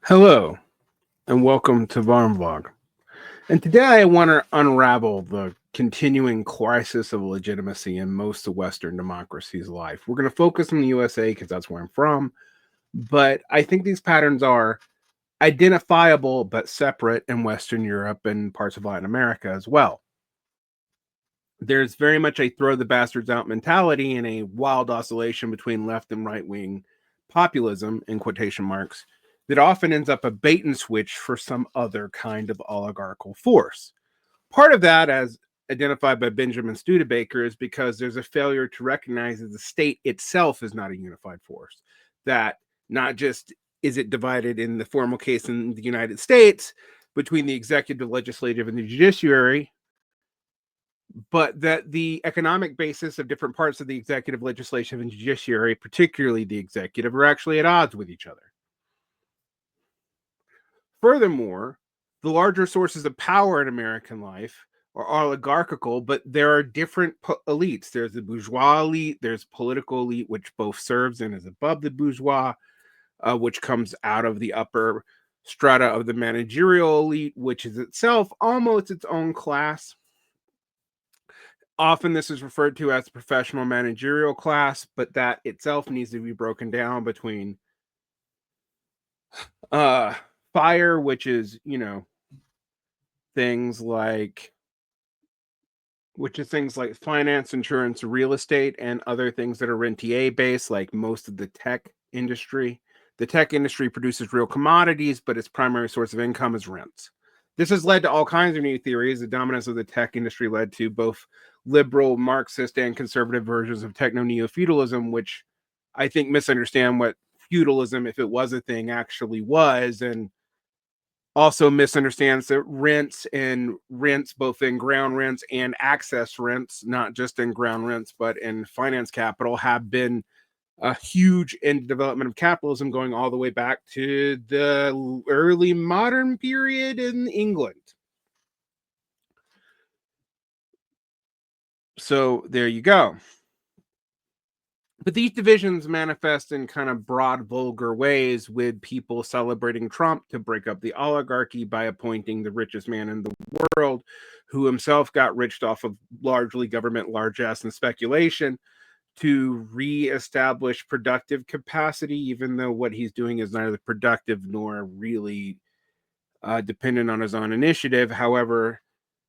Hello, and welcome to Varn Vlog. And today I want to unravel the continuing crisis of legitimacy in most of Western democracies' life. We're going to focus on the USA because that's where I'm from, but I think these patterns are identifiable but separate in Western Europe and parts of Latin America as well. There's very much a throw the bastards out mentality and a wild oscillation between left and right wing populism, in quotation marks, that often ends up a bait and switch for some other kind of oligarchical force. Part of that, as identified by Benjamin Studebaker, is because there's a failure to recognize that the state itself is not a unified force. That not just is it divided in the formal case in the United States between the executive, legislative, and the judiciary, but that the economic basis of different parts of the executive, legislative, and judiciary, particularly the executive, are actually at odds with each other. Furthermore, the larger sources of power in American life are oligarchical, but there are different elites. There's the bourgeois elite, there's political elite, which both serves and is above the bourgeois, which comes out of the upper strata of the managerial elite, which is itself almost its own class. Often this is referred to as the professional managerial class, but that itself needs to be broken down between fire, which is, things like finance, insurance, real estate, and other things that are rentier based, like most of the tech industry. The tech industry produces real commodities, but its primary source of income is rents. This has led to all kinds of new theories. The dominance of the tech industry led to both liberal, Marxist, and conservative versions of techno-neo-feudalism, which I think misunderstand what feudalism, if it was a thing, actually was, and also misunderstands that rents, both in ground rents and access rents, not just in ground rents, but in finance capital, have been a huge in development of capitalism going all the way back to the early modern period in England. So there you go. But these divisions manifest in kind of broad, vulgar ways, with people celebrating Trump to break up the oligarchy by appointing the richest man in the world, who himself got rich off of largely government largesse and speculation, to reestablish productive capacity, even though what he's doing is neither productive nor really dependent on his own initiative. However,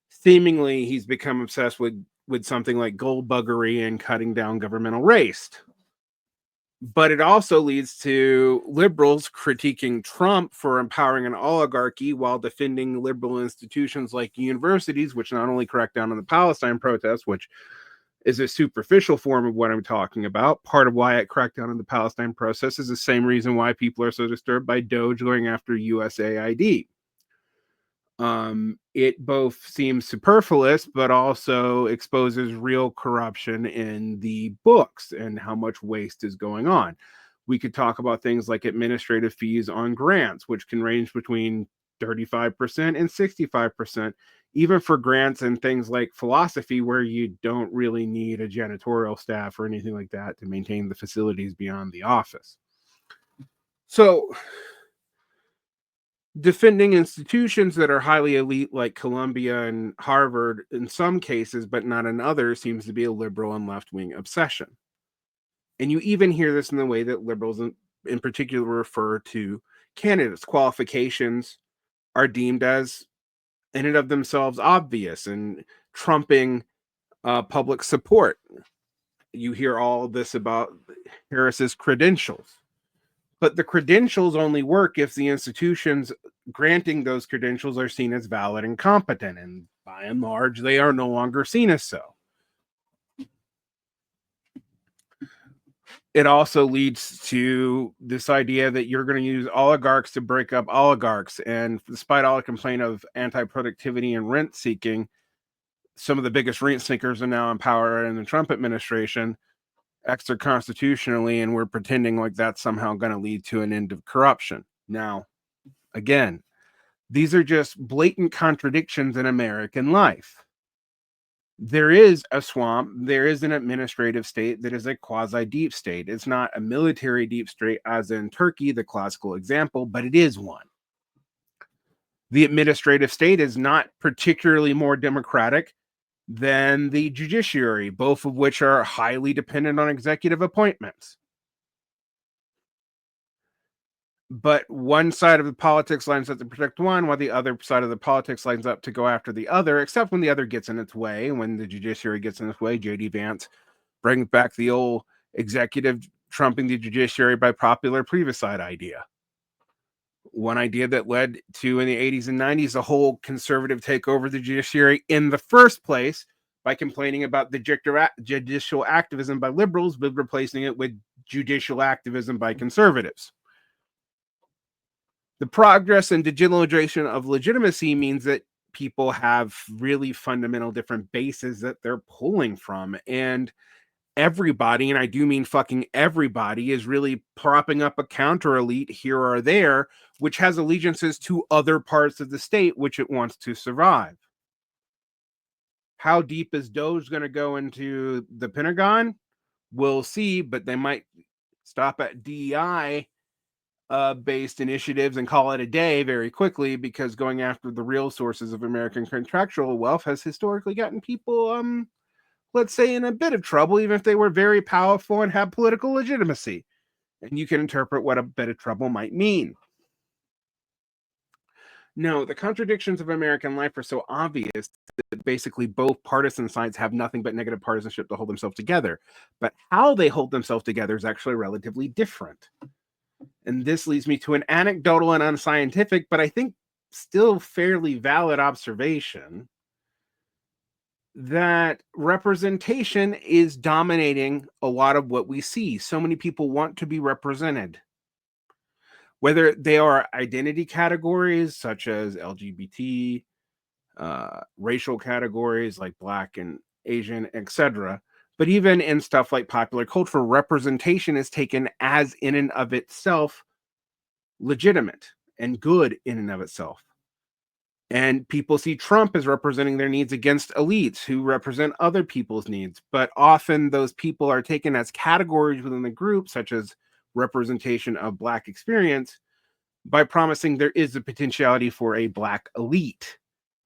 seemingly he's become obsessed with something like gold buggery and cutting down governmental waste. But it also leads to liberals critiquing Trump for empowering an oligarchy while defending liberal institutions like universities, which not only crack down on the Palestine protests, which is a superficial form of what I'm talking about. Part of why it cracked down on the Palestine process is the same reason why people are so disturbed by Doge going after USAID. It both seems superfluous, but also exposes real corruption in the books and how much waste is going on. We could talk about things like administrative fees on grants, which can range between 35% and 65%, even for grants and things like philosophy, where you don't really need a janitorial staff or anything like that to maintain the facilities beyond the office. So, defending institutions that are highly elite, like Columbia and Harvard, in some cases, but not in others, seems to be a liberal and left wing obsession. And you even hear this in the way that liberals, in particular, refer to candidates. Qualifications are deemed as, in and of themselves, obvious and trumping public support. You hear all this about Harris's credentials. But the credentials only work if the institutions granting those credentials are seen as valid and competent. And by and large, they are no longer seen as so. It also leads to this idea that you're going to use oligarchs to break up oligarchs. And despite all the complaint of anti-productivity and rent seeking, some of the biggest rent seekers are now in power in the Trump administration, extra constitutionally, and we're pretending like that's somehow going to lead to an end of corruption. Now, again, these are just blatant contradictions in American life. There is a swamp, there is an administrative state that is a quasi deep state. It's not a military deep state, as in Turkey, the classical example, but it is one. The administrative state is not particularly more democratic than the judiciary, both of which are highly dependent on executive appointments. But one side of the politics lines up to protect one, while the other side of the politics lines up to go after the other, except when the other gets in its way. When the judiciary gets in its way, J.D. Vance brings back the old executive trumping the judiciary by popular plebiscite idea. One idea that led to, in the 80s and 90s, a whole conservative takeover of the judiciary in the first place by complaining about the judicial activism by liberals, but replacing it with judicial activism by conservatives. The progress and digitalization of legitimacy means that people have really fundamental different bases that they're pulling from. And everybody, and I do mean fucking everybody, is really propping up a counter elite here or there, which has allegiances to other parts of the state which it wants to survive. How deep is Doge going to go into the Pentagon? We'll see, but they might stop at DEI based initiatives and call it a day very quickly, because going after the real sources of American contractual wealth has historically gotten people, let's say, in a bit of trouble, even if they were very powerful and have political legitimacy. And you can interpret what a bit of trouble might mean. No, the contradictions of American life are so obvious that basically both partisan sides have nothing but negative partisanship to hold themselves together. But how they hold themselves together is actually relatively different. And this leads me to an anecdotal and unscientific, but I think still fairly valid observation, that representation is dominating a lot of what we see. So many people want to be represented, whether they are identity categories such as LGBT, racial categories like Black and Asian, etc. But even in stuff like popular culture, representation is taken as in and of itself legitimate and good in and of itself. And people see Trump as representing their needs against elites who represent other people's needs. But often those people are taken as categories within the group, such as representation of Black experience, by promising there is a potentiality for a Black elite.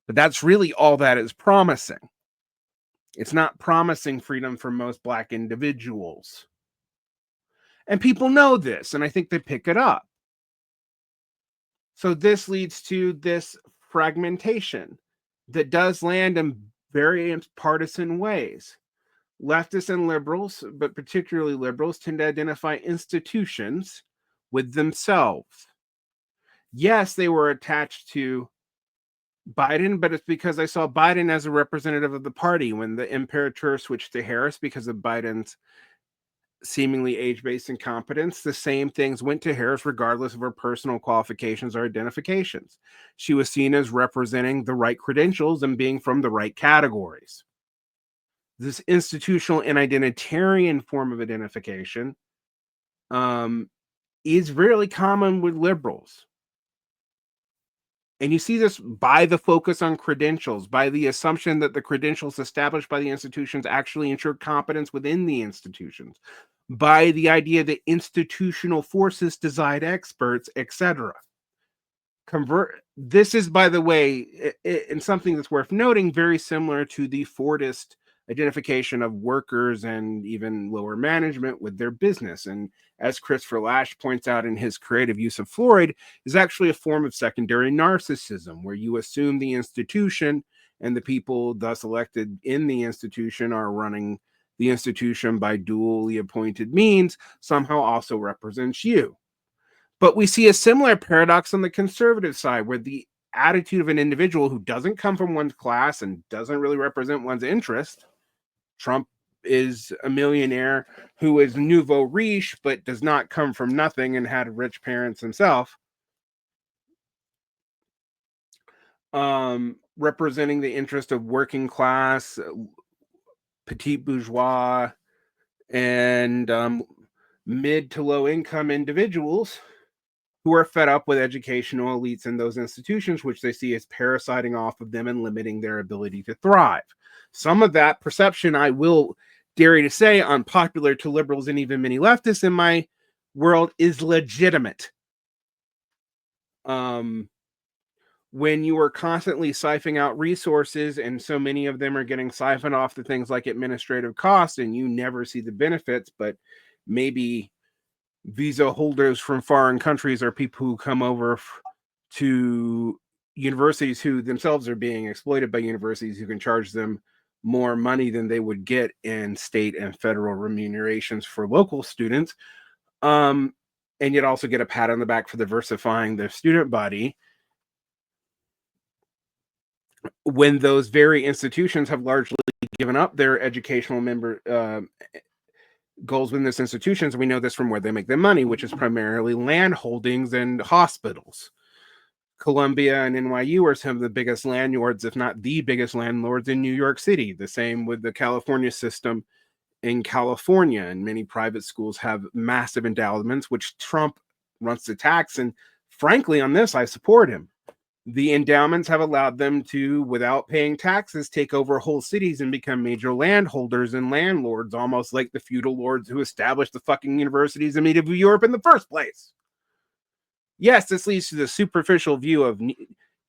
But that's really all that is promising. It's not promising freedom for most Black individuals. And people know this, and I think they pick it up. So this leads to this fragmentation that does land in various partisan ways. Leftists and liberals, but particularly liberals, tend to identify institutions with themselves. Yes, they were attached to Biden, but it's because I saw Biden as a representative of the party. When the imperator switched to Harris because of Biden's seemingly age-based incompetence, the same things went to Harris regardless of her personal qualifications or identifications. She was seen as representing the right credentials and being from the right categories. This institutional and identitarian form of identification is really common with liberals. And you see this by the focus on credentials, by the assumption that the credentials established by the institutions actually ensure competence within the institutions, by the idea that institutional forces decide experts, etc. This is, by the way, and something that's worth noting, very similar to the Fordist identification of workers and even lower management with their business. And as Christopher Lasch points out in his creative use of Freud, is actually a form of secondary narcissism, where you assume the institution and the people thus elected in the institution are running the institution by duly appointed means, somehow also represents you. But we see a similar paradox on the conservative side, where the attitude of an individual who doesn't come from one's class and doesn't really represent one's interest. Trump is a millionaire who is nouveau riche, but does not come from nothing and had rich parents himself. Representing the interest of working class, petite bourgeois, and mid to low income individuals who are fed up with educational elites in those institutions, which they see as parasiting off of them and limiting their ability to thrive. Some of that perception, I will dare to say, unpopular to liberals and even many leftists in my world, is legitimate. When you are constantly siphoning out resources and so many of them are getting siphoned off to things like administrative costs and you never see the benefits, but maybe visa holders from foreign countries are people who come over to universities who themselves are being exploited by universities who can charge them more money than they would get in state and federal remunerations for local students, and yet also get a pat on the back for diversifying their student body, when those very institutions have largely given up their educational goals within those institutions. We know this from where they make their money, which is primarily land holdings and hospitals. Columbia and NYU are some of the biggest landlords, if not the biggest landlords in New York City. The same with the California system in California. And many private schools have massive endowments, which Trump wants to tax. And frankly, on this, I support him. The endowments have allowed them to, without paying taxes, take over whole cities and become major landholders and landlords, almost like the feudal lords who established the fucking universities in medieval Europe in the first place. Yes, this leads to the superficial view of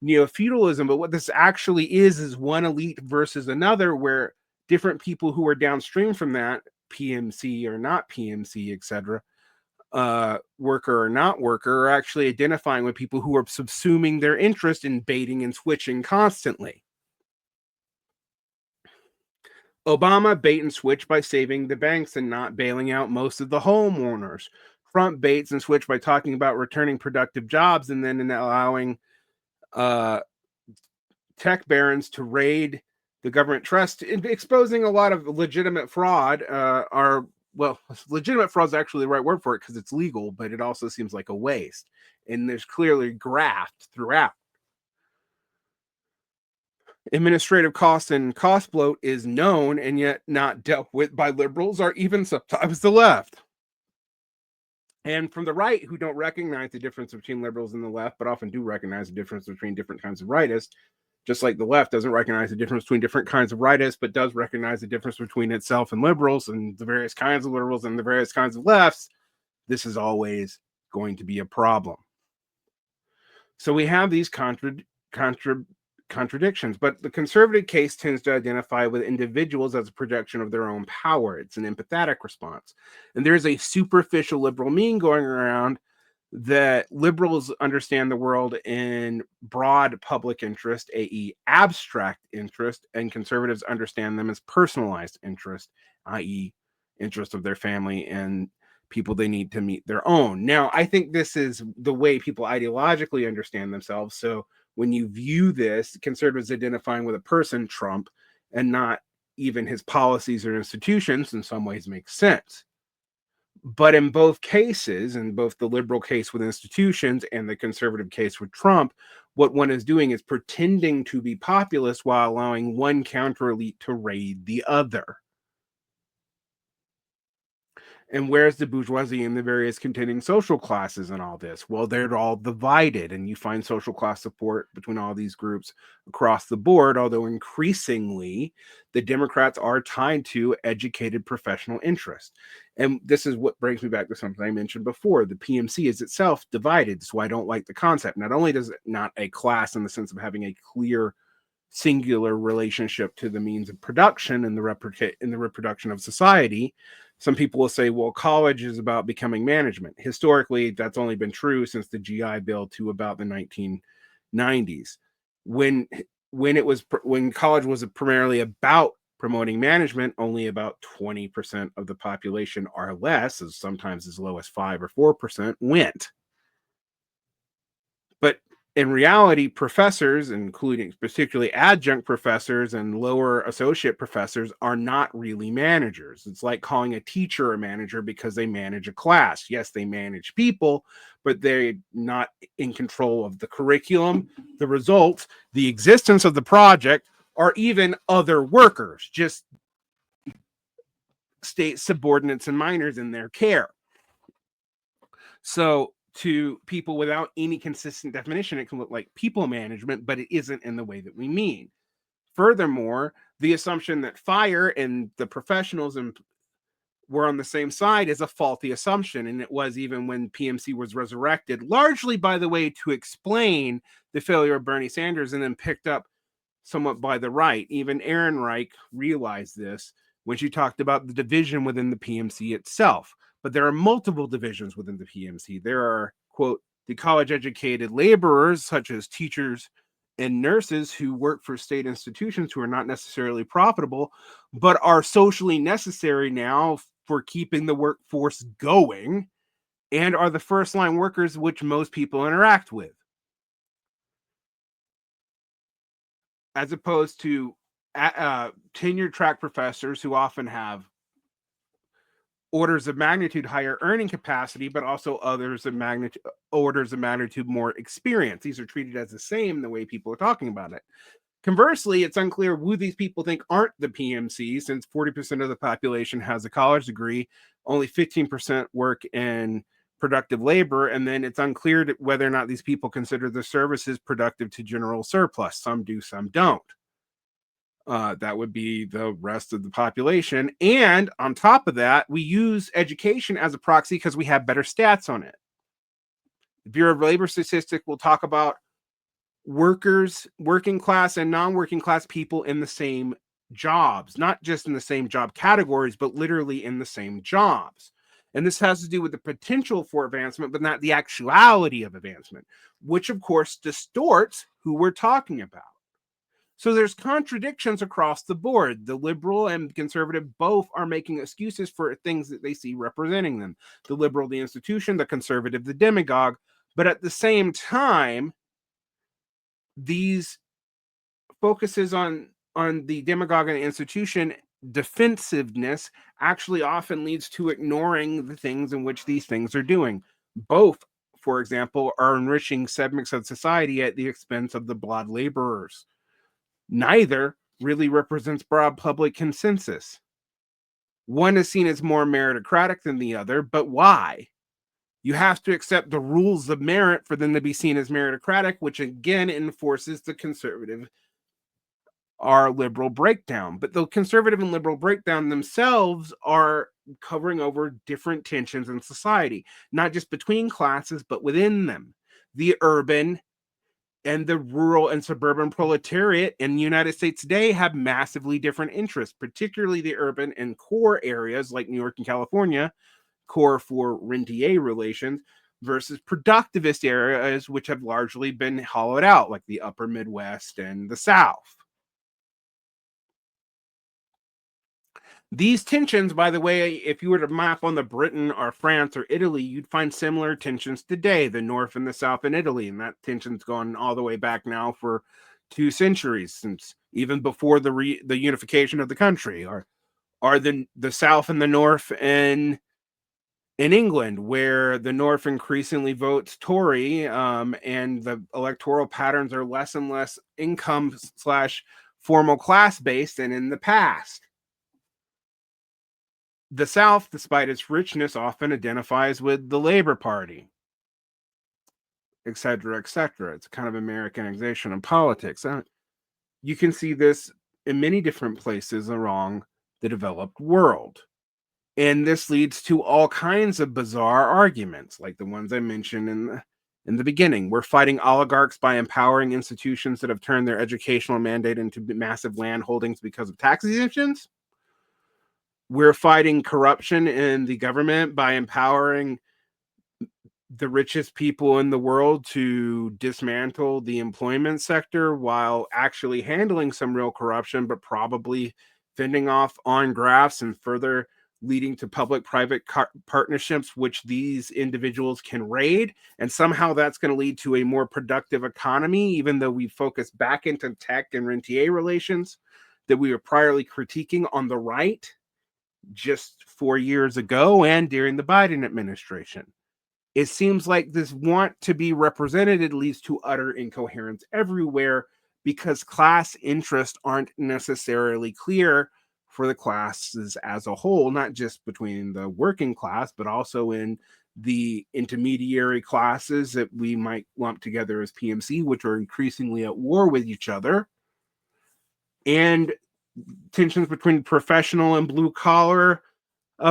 neo-feudalism, but what this actually is one elite versus another, where different people who are downstream from that, PMC or not PMC, etc., worker or not worker, are actually identifying with people who are subsuming their interest in baiting and switching constantly. Obama bait and switch by saving the banks and not bailing out most of the homeowners. Trump baits and switch by talking about returning productive jobs and then allowing tech barons to raid the government trust, exposing a lot of legitimate fraud. Well, legitimate fraud is actually the right word for it because it's legal, but it also seems like a waste. And there's clearly graft throughout. Administrative costs and cost bloat is known and yet not dealt with by liberals or even sometimes the left. And from the right, who don't recognize the difference between liberals and the left, but often do recognize the difference between different kinds of rightists, just like the left doesn't recognize the difference between different kinds of rightists, but does recognize the difference between itself and liberals and the various kinds of liberals and the various kinds of lefts, this is always going to be a problem. So we have these contradictions, but the conservative case tends to identify with individuals as a projection of their own power. It's an empathetic response. And there's a superficial liberal meme going around that liberals understand the world in broad public interest, i.e., abstract interest, and conservatives understand them as personalized interest, i.e., interest of their family and people they need to meet their own. Now, I think this is the way people ideologically understand themselves. So when you view this, conservatives identifying with a person, Trump, and not even his policies or institutions, in some ways makes sense. But in both cases, in both the liberal case with institutions and the conservative case with Trump, what one is doing is pretending to be populist while allowing one counter elite to raid the other. And where's the bourgeoisie and the various contending social classes in all this? Well, they're all divided, and you find social class support between all these groups across the board, although increasingly the Democrats are tied to educated professional interest. And this is what brings me back to something I mentioned before. The PMC is itself divided, so I don't like the concept. Not only does it not a class in the sense of having a clear singular relationship to the means of production and the reproduction of society. Some people will say, well, college is about becoming management. Historically, that's only been true since the GI Bill to about the 1990s. When college was primarily about promoting management, only about 20% of the population or less, as sometimes as low as 5 or 4%, went. But in reality, professors, including particularly adjunct professors and lower associate professors, are not really managers. It's like calling a teacher a manager because they manage a class. Yes, they manage people, but they're not in control of the curriculum, the results, the existence of the project, or even other workers, just state subordinates and minors in their care. So to people without any consistent definition, it can look like people management, but it isn't in the way that we mean. Furthermore, The assumption that fire and the professionals and were on the same side is a faulty assumption, and it was even when PMC was resurrected, largely, by the way, to explain the failure of Bernie Sanders, and then picked up somewhat by the right. Even Aaron Reich realized this when she talked about the division within the PMC itself. But there are multiple divisions within the PMC. There are, quote, the college educated laborers, such as teachers and nurses who work for state institutions who are not necessarily profitable, but are socially necessary now for keeping the workforce going, and are the first line workers which most people interact with, as opposed to tenured track professors who often have orders of magnitude higher earning capacity, but also orders of magnitude more experience. These are treated as the same the way people are talking about it. Conversely, it's unclear who these people think aren't the PMC, since 40% of the population has a college degree, only 15% work in productive labor, and then it's unclear whether or not these people consider the services productive to general surplus. Some do, some don't. That would be the rest of the population. And on top of that, we use education as a proxy because we have better stats on it. The Bureau of Labor Statistics will talk about workers, working class and non-working class people in the same jobs, not just in the same job categories, but literally in the same jobs. And this has to do with the potential for advancement, but not the actuality of advancement, which of course distorts who we're talking about. So there's contradictions across the board. The liberal and conservative both are making excuses for things that they see representing them. The liberal, the institution; the conservative, the demagogue. But at the same time, these focuses on the demagogue and the institution defensiveness actually often leads to ignoring the things in which these things are doing. Both, for example, are enriching segments of society at the expense of the broad laborers. Neither really represents broad public consensus. One is seen as more meritocratic than the other, but why? You have to accept the rules of merit for them to be seen as meritocratic, which again enforces the conservative or liberal breakdown. But the conservative and liberal breakdown themselves are covering over different tensions in society, not just between classes, but within them. The urban and the rural and suburban proletariat in the United States today have massively different interests, particularly the urban and core areas like New York and California, core for rentier relations, versus productivist areas, which have largely been hollowed out, like the upper Midwest and the South. These tensions, by the way, if you were to map on the Britain or France or Italy, you'd find similar tensions today, the North and the South in Italy. And that tension's gone all the way back now for 2 centuries, since even before the unification of the country, or the South and the North in England, where the North increasingly votes Tory, and the electoral patterns are less and less income slash formal class based than in the past. The South, despite its richness, often identifies with the Labor Party, et cetera, et cetera. It's kind of Americanization of politics. You can see this in many different places around the developed world. And this leads to all kinds of bizarre arguments, like the ones I mentioned in the beginning. We're fighting oligarchs by empowering institutions that have turned their educational mandate into massive land holdings because of tax exemptions. We're fighting corruption in the government by empowering the richest people in the world to dismantle the employment sector while actually handling some real corruption, but probably fending off on grafts and further leading to public-private partnerships, which these individuals can raid. And somehow that's going to lead to a more productive economy, even though we focus back into tech and rentier relations that we were priorly critiquing on the right just 4 years ago and during the Biden administration. It seems like this want to be represented leads to utter incoherence everywhere, because class interests aren't necessarily clear for the classes as a whole, not just between the working class, but also in the intermediary classes that we might lump together as PMC, which are increasingly at war with each other. And tensions between professional and blue collar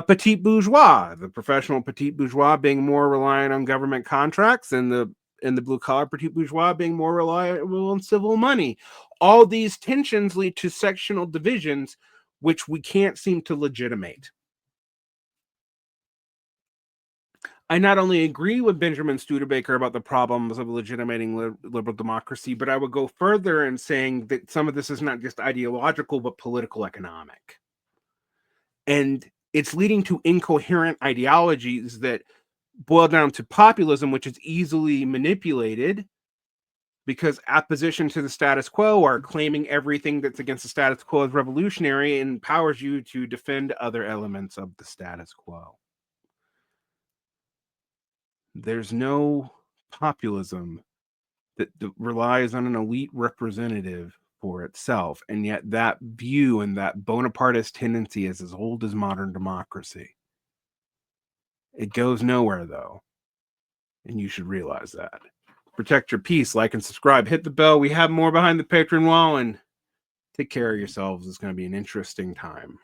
petite bourgeois. The professional petite bourgeois being more reliant on government contracts, and the blue collar petite bourgeois being more reliable on civil money. All these tensions lead to sectional divisions, which we can't seem to legitimate. I not only agree with Benjamin Studebaker about the problems of legitimating liberal democracy, but I would go further in saying that some of this is not just ideological, but political economic. And it's leading to incoherent ideologies that boil down to populism, which is easily manipulated because opposition to the status quo, or claiming everything that's against the status quo is revolutionary, empowers you to defend other elements of the status quo. There's no populism that relies on an elite representative for itself, and yet that view and that Bonapartist tendency is as old as modern democracy. It goes nowhere, though, and you should realize that. Protect your peace, like and subscribe, hit the bell. We have more behind the Patreon wall, and take care of yourselves. It's going to be an interesting time.